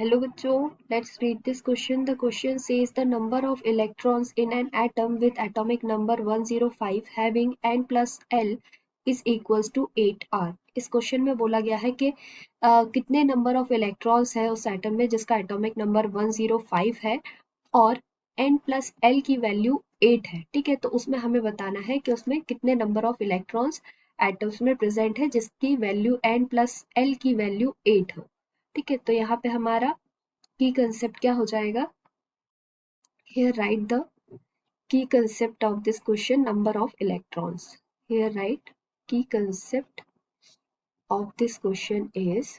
Hello बच्चों, let's read this question. The question says the number of electrons in an atom with atomic number 105 having n plus l is equals to 8r. इस question में बोला गया है कि कितने number of electrons है उस एटम में जिसका एटॉमिक नंबर 105 है और n प्लस l की वैल्यू 8 है. ठीक है, तो उसमें हमें बताना है कि उसमें कितने नंबर ऑफ इलेक्ट्रॉन्स एटम्स में प्रेजेंट है जिसकी वैल्यू n प्लस l की वैल्यू 8 हो. ठीक है, तो यहाँ पे हमारा की कंसेप्ट क्या हो जाएगा? Here write the key concept of this question, number of electrons. Here write key concept of this question is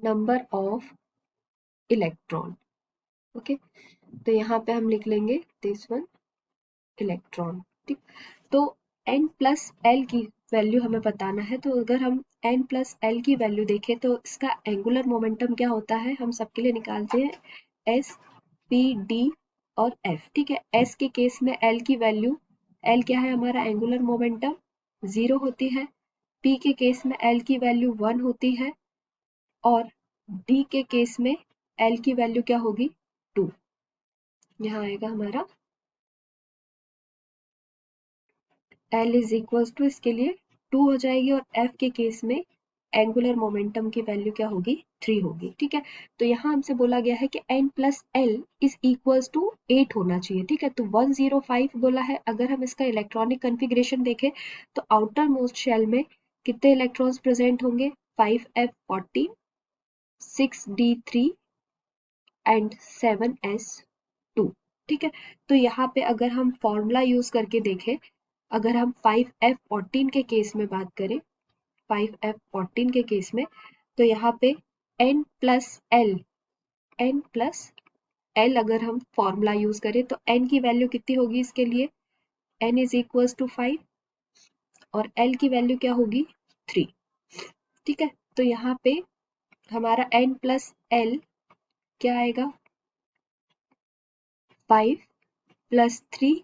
number of electron. Okay, तो यहाँ पे हम लिख लेंगे this one electron. ठीक, तो n प्लस l की वैल्यू हमें बताना है. तो अगर हम n प्लस l की वैल्यू देखें तो इसका एंगुलर मोमेंटम क्या होता है, हम सबके लिए निकालते हैं s p d और f. ठीक है, s के केस में l की वैल्यू, l क्या है हमारा एंगुलर मोमेंटम 0 होती है, p के केस में l की वैल्यू 1 होती है और d के केस में l की वैल्यू क्या होगी 2. यहाँ आएगा हमारा L इज इक्वल्स टू, इसके लिए 2 हो जाएगी और F के केस में एंगुलर मोमेंटम की वैल्यू क्या होगी 3 होगी. ठीक है, तो यहाँ हमसे बोला गया है कि n plus l is equals to 8 होना चाहिए. ठीक है, तो 105 बोला है. अगर हम इसका इलेक्ट्रॉनिक कन्फिग्रेशन देखें तो आउटर मोस्ट शेल में कितने इलेक्ट्रॉन्स प्रेजेंट होंगे 5f14, 6d3 एंड 7s2. ठीक है, तो यहाँ पे अगर हम फॉर्मूला यूज करके देखें, अगर हम 5f14 के केस में बात करें, 5f14 के केस में, तो यहाँ पे n प्लस l अगर हम फॉर्मूला यूज करें तो n की वैल्यू कितनी होगी इसके लिए, n इज इक्वल्स टू 5 और l की वैल्यू क्या होगी 3. ठीक है, तो यहाँ पे हमारा n प्लस l क्या आएगा 5 प्लस 3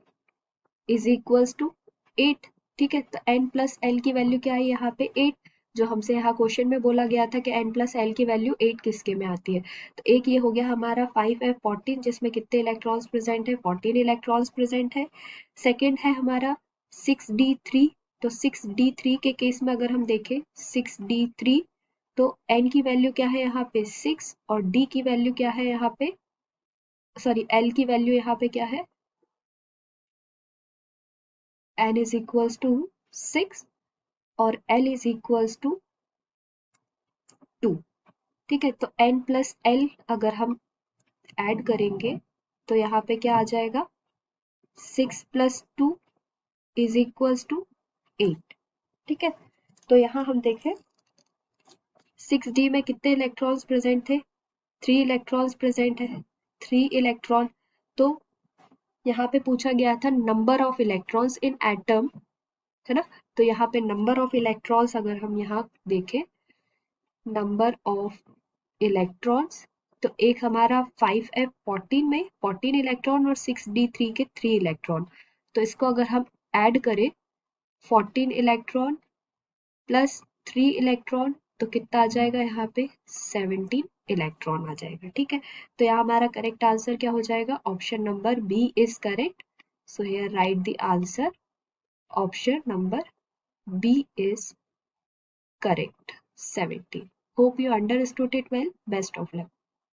इज इक्वल्स टू 8. ठीक है, तो n प्लस l की वैल्यू क्या है यहाँ पे 8, जो हमसे यहाँ क्वेश्चन में बोला गया था कि n प्लस l की वैल्यू 8 किसके में आती है. तो एक ये हो गया हमारा 5f14 जिसमें कितने इलेक्ट्रॉन्स प्रेजेंट है 14 इलेक्ट्रॉन्स प्रेजेंट है. सेकेंड है हमारा 6d3, तो 6d3 के केस में अगर हम देखें 6d3 तो n की वैल्यू क्या है यहाँ पे 6 और d की वैल्यू क्या है यहाँ पे, सॉरी l की वैल्यू यहाँ पे क्या है, n is equals to 6 और l is equals to 2. ठीक है, तो n प्लस l अगर हम ऐड करेंगे तो यहाँ पे क्या आ जाएगा 6 प्लस 2 इज इक्वल्स टू 8. ठीक है, तो यहाँ हम देखें 6d में कितने इलेक्ट्रॉन्स प्रेजेंट थे 3 इलेक्ट्रॉन्स प्रेजेंट है 3 इलेक्ट्रॉन. तो यहाँ पे पूछा गया था number of electrons in atom, है ना. तो यहाँ पे नंबर ऑफ इलेक्ट्रॉन्स अगर हम यहाँ देखें, नंबर ऑफ इलेक्ट्रॉन्स, तो एक हमारा 5f14 में 14 इलेक्ट्रॉन और 6d3 के 3 इलेक्ट्रॉन. तो इसको अगर हम ऐड करें 14 इलेक्ट्रॉन प्लस 3 इलेक्ट्रॉन तो कितना आ जाएगा यहाँ पे 17 इलेक्ट्रॉन आ जाएगा. ठीक है, तो यहाँ हमारा करेक्ट आंसर क्या हो जाएगा, option number B is correct. So here write the answer, option number B is correct, 17. Hope you understood it well. Best of luck.